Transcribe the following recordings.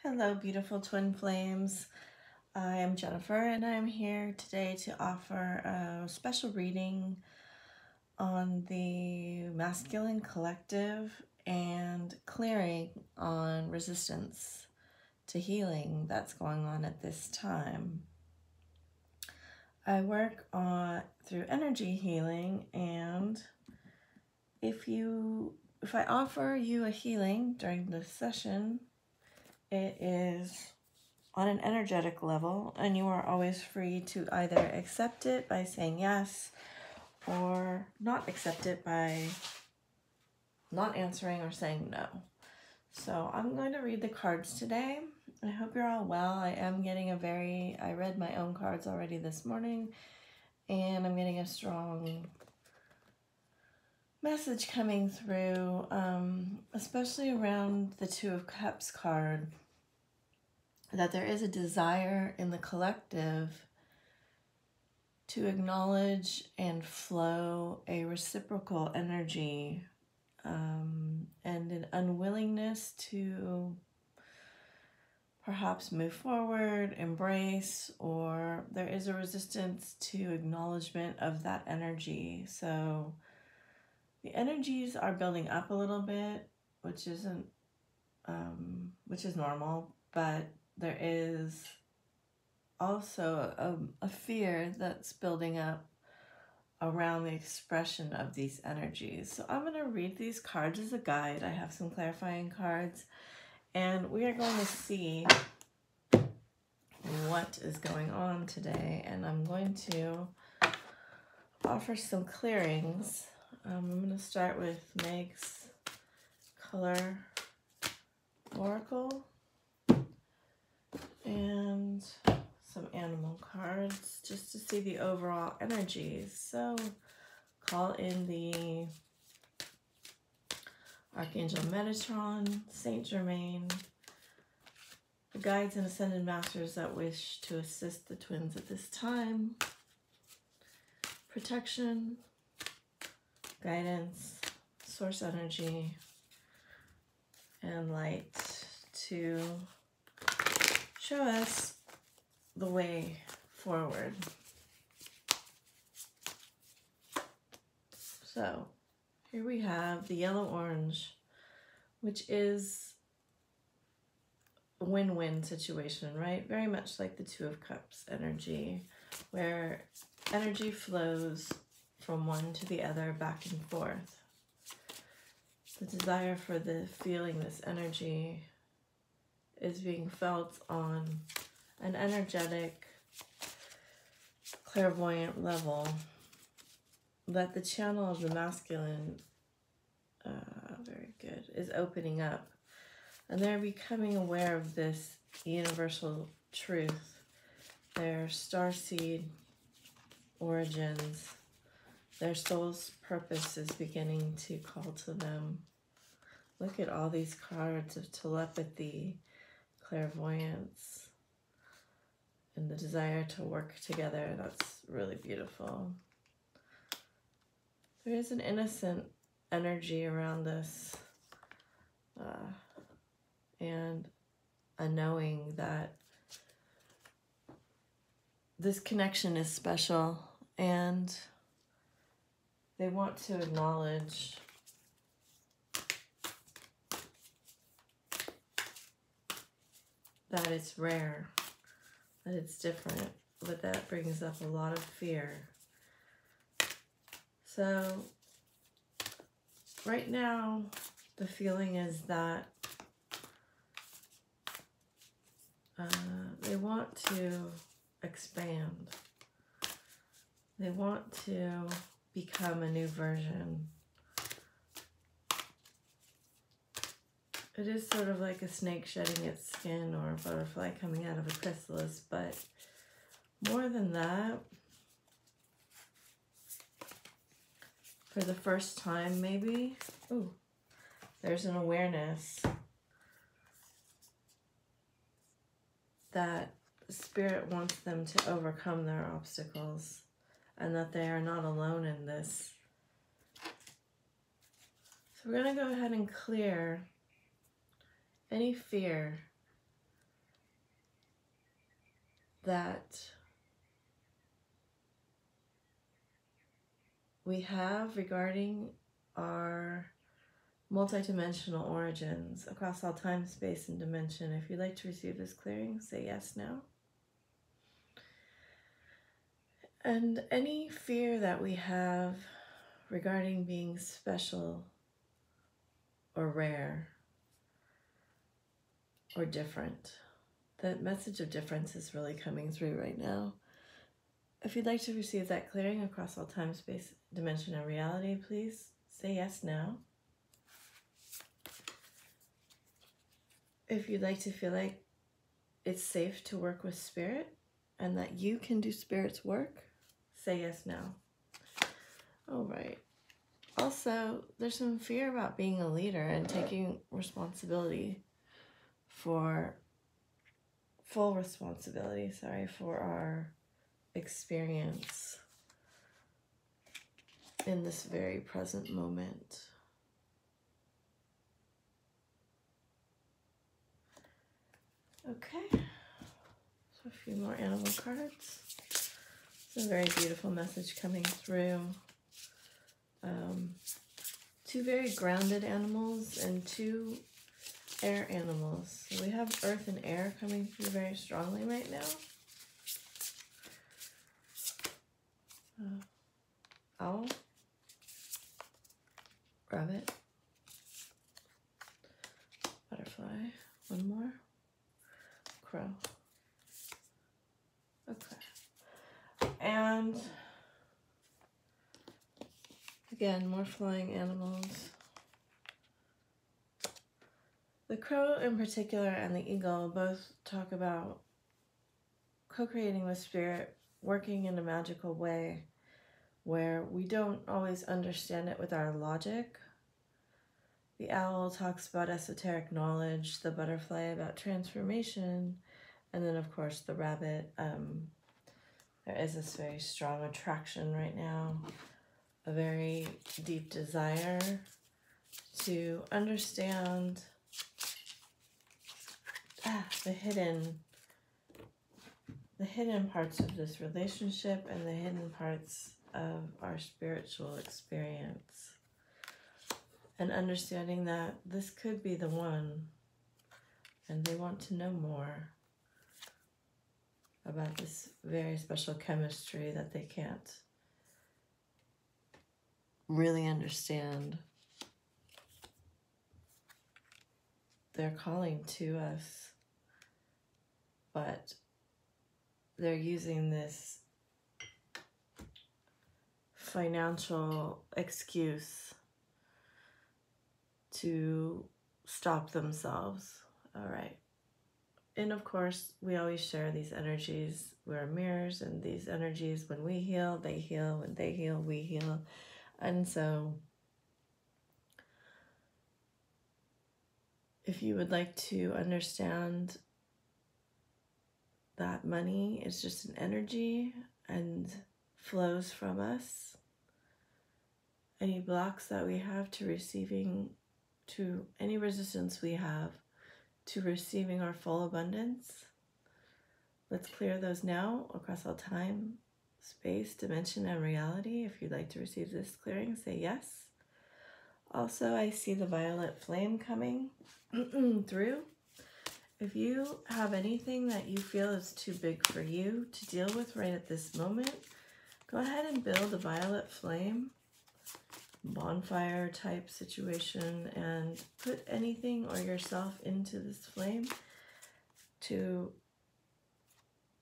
Hello, beautiful twin flames. I am Jennifer, and I'm here today to offer a special reading on the masculine collective and clearing on resistance to healing that's going on at this time. I work through energy healing, and if I offer you a healing during this session, it is on an energetic level, and you are always free to either accept it by saying yes or not accept it by not answering or saying no. So I'm going to read the cards today. I hope you're all well. I read my own cards already this morning, and I'm getting a strong message coming through, especially around the Two of Cups card, that there is a desire in the collective to acknowledge and flow a reciprocal energy, and an unwillingness to perhaps move forward, embrace, or there is a resistance to acknowledgement of that energy. So the energies are building up a little bit, which is normal, but there is also a fear that's building up around the expression of these energies. So I'm going to read these cards as a guide. I have some clarifying cards, and we are going to see what is going on today, and I'm going to offer some clearings. I'm going to start with Meg's Color Oracle and some animal cards just to see the overall energies. So call in the Archangel Metatron, Saint Germain, the guides and ascended masters that wish to assist the twins at this time, protection, guidance, source energy, and light to show us the way forward. So here we have the yellow-orange, which is a win-win situation, right? Very much like the Two of Cups energy, where energy flows from one to the other, back and forth. The desire for feeling this energy is being felt on an energetic, clairvoyant level, that the channel of the masculine, very good, is opening up. And they're becoming aware of this universal truth, their starseed origins, their soul's purpose is beginning to call to them. Look at all these cards of telepathy, clairvoyance, and the desire to work together. That's really beautiful. There is an innocent energy around this, and a knowing that this connection is special, and they want to acknowledge that it's rare, that it's different, but that brings up a lot of fear. So right now, the feeling is that they want to expand. They want to become a new version. It is sort of like a snake shedding its skin or a butterfly coming out of a chrysalis, but more than that, for the first time maybe, there's an awareness that Spirit wants them to overcome their obstacles, and that they are not alone in this. So we're going to go ahead and clear any fear that we have regarding our multidimensional origins across all time, space, and dimension. If you'd like to receive this clearing, say yes now. And any fear that we have regarding being special or rare or different, that message of difference is really coming through right now. If you'd like to receive that clearing across all time, space, dimension, and reality, please say yes now. If you'd like to feel like it's safe to work with spirit and that you can do spirit's work, say yes now. All right. Also, there's some fear about being a leader and taking responsibility for, full responsibility, for our experience in this very present moment. Okay, so a few more animal cards. It's a very beautiful message coming through. Two very grounded animals and two air animals. So we have earth and air coming through very strongly right now. Owl, rabbit, butterfly, one more, crow. Okay. And again, more flying animals. The crow in particular and the eagle both talk about co-creating with spirit, working in a magical way where we don't always understand it with our logic. The owl talks about esoteric knowledge, the butterfly about transformation, and then of course the rabbit. There is this very strong attraction right now, a very deep desire to understand the hidden parts of this relationship and the hidden parts of our spiritual experience. And understanding that this could be the one, and they want to know more about this very special chemistry that they can't really understand. They're calling to us, but they're using this financial excuse to stop themselves. All right. And of course, we always share these energies. We're mirrors, and these energies, when we heal, they heal. When they heal, we heal. And so if you would like to understand that money is just an energy and flows from us, any blocks that we have to receiving, to any resistance we have to receiving our full abundance, let's clear those now across all time, space, dimension, and reality. If you'd like to receive this clearing, say yes. Also, I see the violet flame coming through. If you have anything that you feel is too big for you to deal with right at this moment, go ahead and build a violet flame, bonfire type situation, and put anything or yourself into this flame to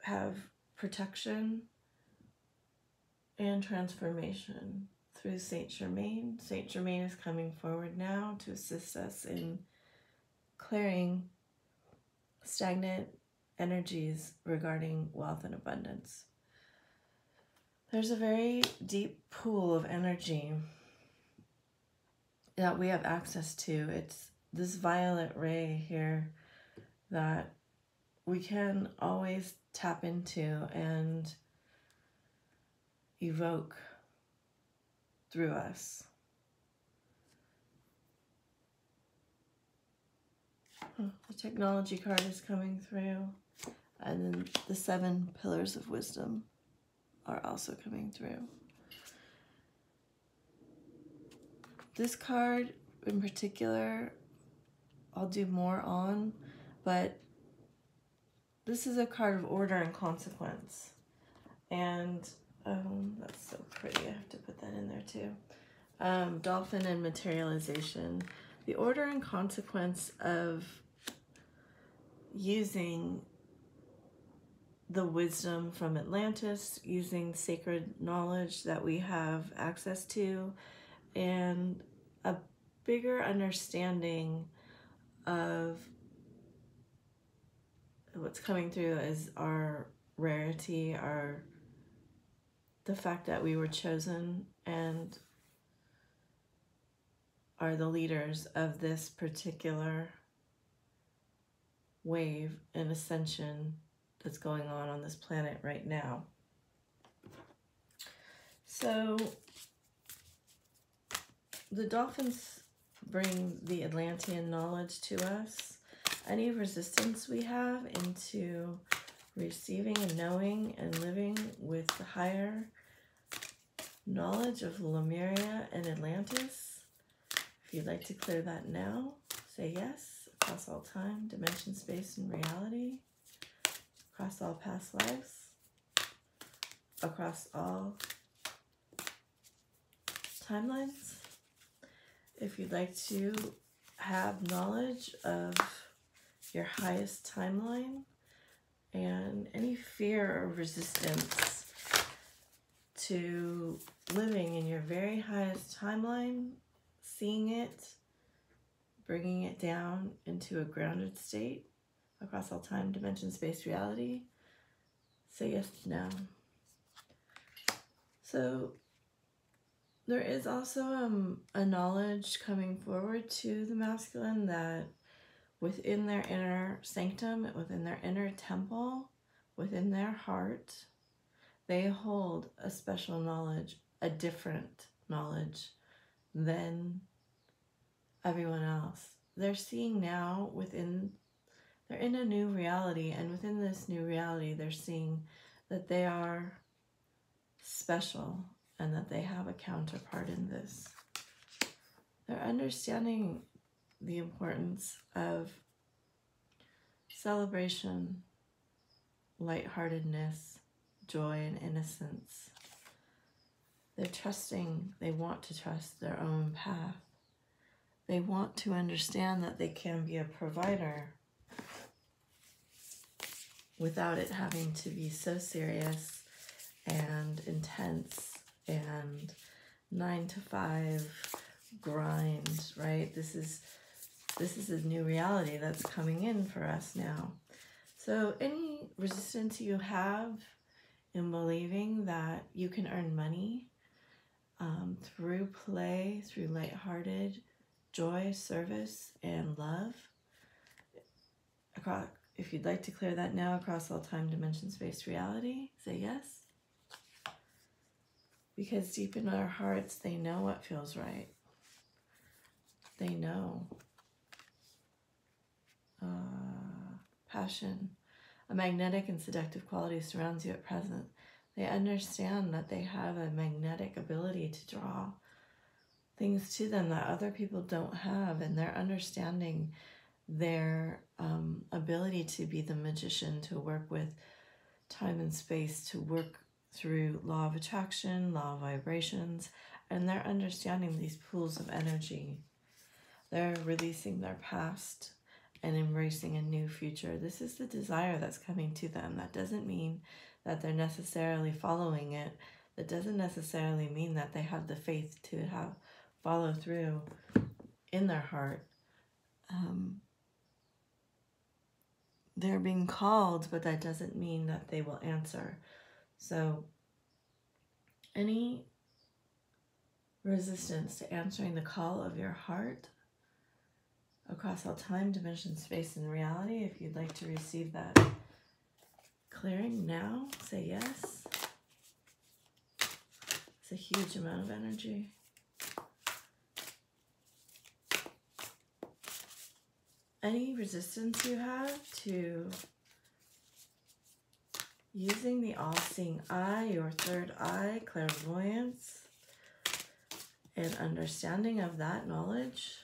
have protection and transformation through Saint Germain. Saint Germain is coming forward now to assist us in clearing stagnant energies regarding wealth and abundance. There's a very deep pool of energy that we have access to. It's this violet ray here that we can always tap into and evoke through us. The technology card is coming through. And then the 7 pillars of wisdom are also coming through. This card in particular, I'll do more on, but this is a card of order and consequence. And that's so pretty. I have to put that in there too. Dolphin and materialization. The order and consequence of using the wisdom from Atlantis, using sacred knowledge that we have access to, and a bigger understanding of what's coming through is our rarity, the fact that we were chosen and are the leaders of this particular wave and ascension that's going on this planet right now. So the dolphins bring the Atlantean knowledge to us. Any resistance we have into receiving and knowing and living with the higher knowledge of Lemuria and Atlantis, if you'd like to clear that now, say yes, across all time, dimension, space, and reality, across all past lives, across all timelines. If you'd like to have knowledge of your highest timeline and any fear or resistance to living in your very highest timeline, seeing it, bringing it down into a grounded state across all time, dimension, space, reality, say yes now. So there is also a knowledge coming forward to the masculine that within their inner sanctum, within their inner temple, within their heart, they hold a special knowledge, a different knowledge than everyone else. They're seeing now they're in a new reality, and within this new reality, they're seeing that they are special and that they have a counterpart in this. They're understanding the importance of celebration, lightheartedness, joy, and innocence. They're trusting, they want to trust their own path. They want to understand that they can be a provider without it having to be so serious and intense and 9-to-5 grind, right? This is a new reality that's coming in for us now. So any resistance you have in believing that you can earn money through play, through lighthearted joy, service, and love, if you'd like to clear that now across all time, dimension, space, reality, say yes. Because deep in our hearts, they know what feels right. They know. Passion, a magnetic and seductive quality surrounds you at present. They understand that they have a magnetic ability to draw things to them that other people don't have, and they're understanding their ability to be the magician, to work with time and space, to work through law of attraction, law of vibrations, and they're understanding these pools of energy. They're releasing their past and embracing a new future. This is the desire that's coming to them. That doesn't mean that they're necessarily following it. That doesn't necessarily mean that they have the faith to follow through in their heart. They're being called, but that doesn't mean that they will answer. So any resistance to answering the call of your heart across all time, dimension, space, and reality, if you'd like to receive that clearing now, say yes. It's a huge amount of energy. Any resistance you have to using the all-seeing eye, your third eye, clairvoyance, and understanding of that knowledge,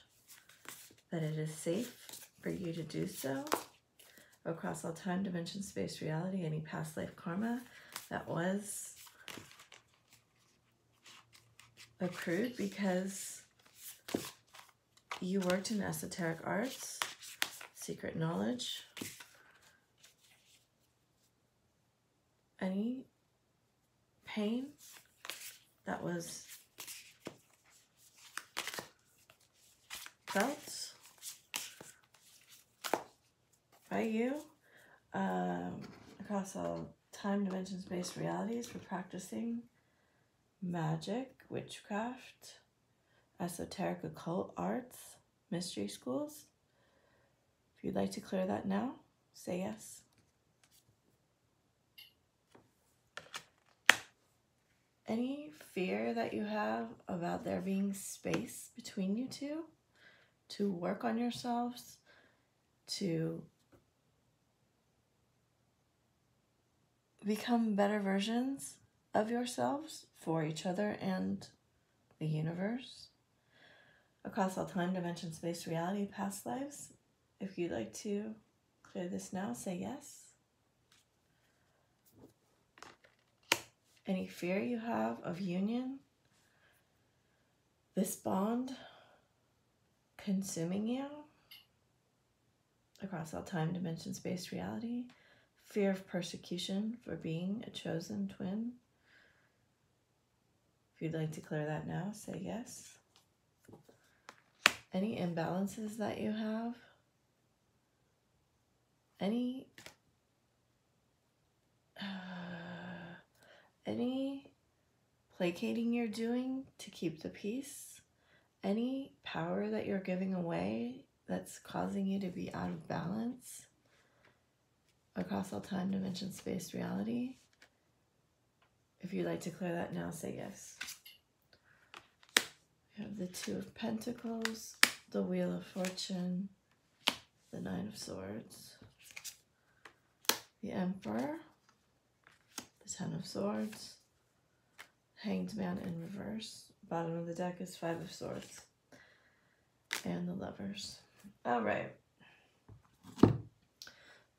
that it is safe for you to do so across all time, dimension, space, reality, any past life karma that was accrued because you worked in esoteric arts, secret knowledge, any pain that was felt by you across all time, dimension, space, realities for practicing magic, witchcraft, esoteric occult arts, mystery schools. If you'd like to clear that now, say yes. Any fear that you have about there being space between you two to work on yourselves, to become better versions of yourselves for each other and the universe across all time, dimension, space, reality, past lives. If you'd like to clear this now, say yes. Any fear you have of union, this bond consuming you across all time, dimension, space, reality, fear of persecution for being a chosen twin. If you'd like to clear that now, say yes. Any imbalances that you have, any placating you're doing to keep the peace, any power that you're giving away that's causing you to be out of balance across all time, dimension, space, reality. If you'd like to clear that now, say yes. We have the Two of Pentacles, the Wheel of Fortune, the Nine of Swords, the Emperor, the Ten of Swords, Hanged Man in reverse. Bottom of the deck is Five of Swords, and the Lovers. All right.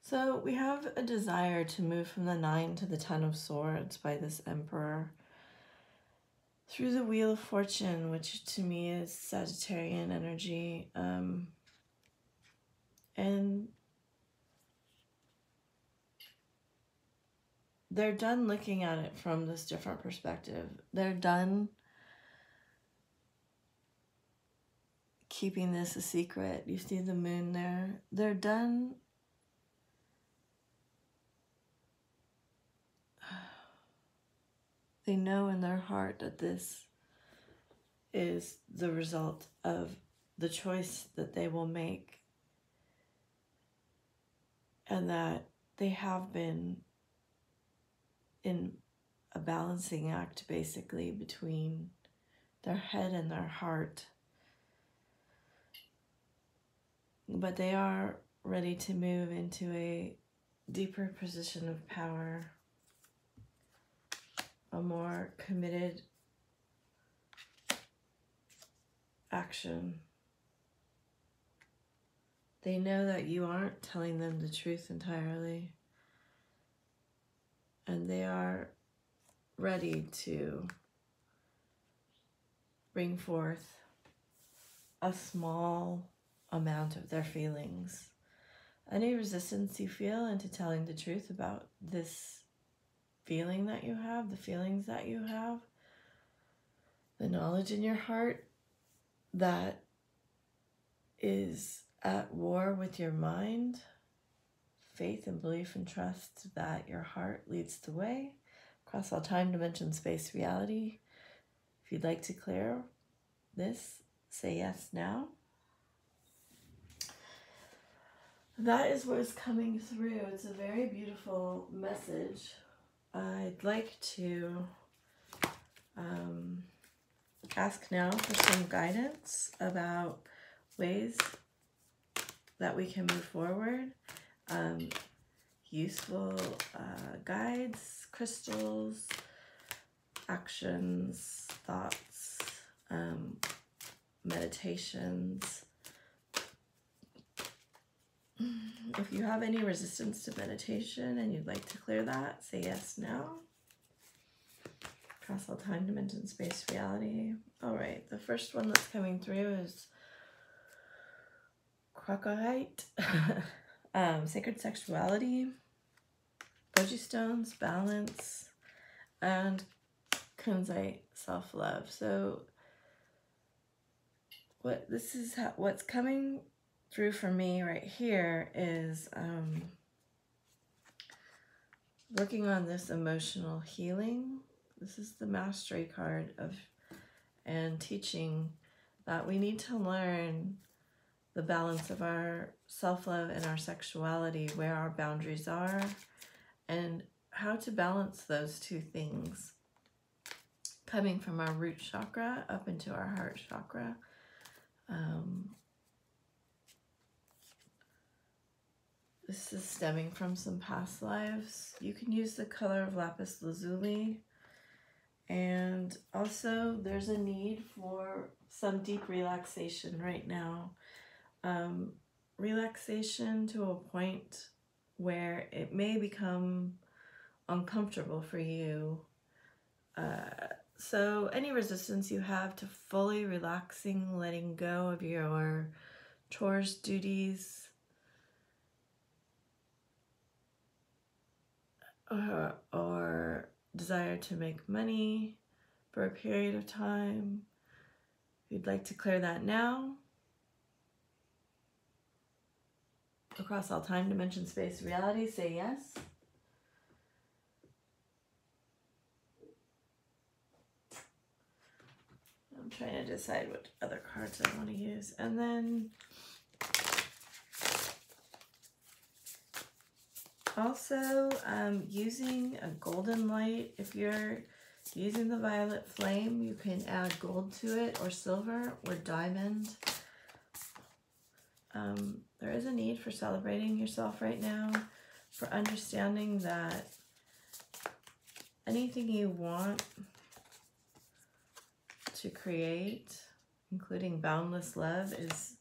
So we have a desire to move from the Nine to the Ten of Swords by this Emperor through the Wheel of Fortune, which to me is Sagittarian energy. And they're done looking at it from this different perspective. They're done keeping this a secret. You see the moon there. They're done they know in their heart that this is the result of the choice that they will make, and that they have been in a balancing act basically between their head and their heart. But they are ready to move into a deeper position of power, a more committed action. They know that you aren't telling them the truth entirely, and they are ready to bring forth a small amount of their feelings. Any resistance you feel into telling the truth about this feeling that you have, the feelings that you have, the knowledge in your heart that is at war with your mind, faith and belief and trust that your heart leads the way across all time, dimension, space, reality. If you'd like to clear this, say yes now. That is what is coming through. It's a very beautiful message. I'd like to ask now for some guidance about ways that we can move forward. useful guides, crystals, actions, thoughts, meditations. If you have any resistance to meditation and you'd like to clear that, say yes now. Across all time, dimension, space, reality. All right, the first one that's coming through is Crocodite, sacred sexuality, Boji stones, balance, and Kunzite, self-love. So what's coming through for me right here is working on this emotional healing. This is the mastery card and teaching that we need to learn the balance of our self-love and our sexuality, where our boundaries are, and how to balance those two things, coming from our root chakra up into our heart chakra. This is stemming from some past lives. You can use the color of lapis lazuli. And also there's a need for some deep relaxation right now. Relaxation to a point where it may become uncomfortable for you. So any resistance you have to fully relaxing, letting go of your chores, duties, or desire to make money for a period of time, if you'd like to clear that now, across all time, dimension, space, reality, say yes. I'm trying to decide what other cards I want to use. And then also using a golden light. If you're using the violet flame, you can add gold to it, or silver, or diamond. There is a need for celebrating yourself right now, for understanding that anything you want to create, including boundless love, is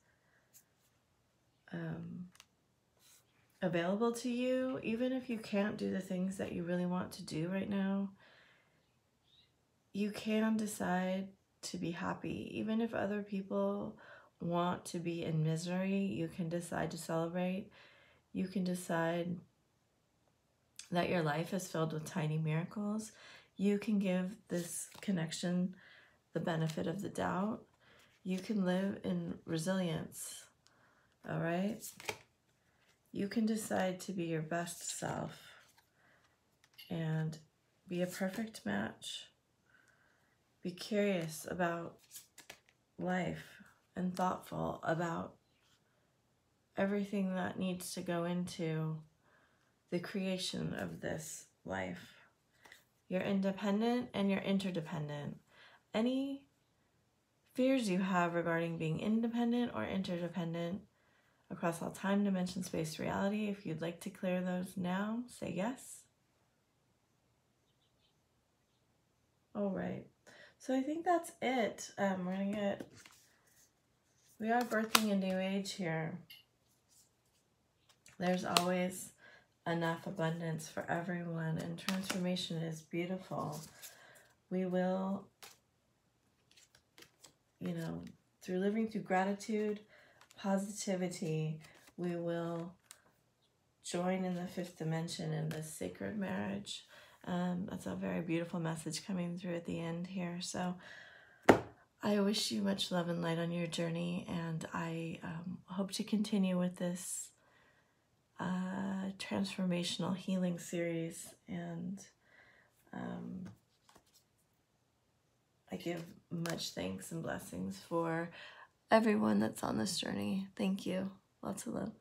available to you. Even if you can't do the things that you really want to do right now, you can decide to be happy. Even if other people want to be in misery, you can decide to celebrate. You can decide that your life is filled with tiny miracles. You can give this connection the benefit of the doubt. You can live in resilience, all right? You can decide to be your best self and be a perfect match. Be curious about life and thoughtful about everything that needs to go into the creation of this life. You're independent and you're interdependent. Any fears you have regarding being independent or interdependent across all time, dimension, space, reality, if you'd like to clear those now, say yes. All right. So I think that's it. We are birthing a new age here. There's always enough abundance for everyone, and transformation is beautiful. We will, through living through gratitude, positivity, we will join in the fifth dimension in this sacred marriage. That's a very beautiful message coming through at the end here. So I wish you much love and light on your journey, and I hope to continue with this transformational healing series, and I give much thanks and blessings for everyone that's on this journey. Thank you. Lots of love.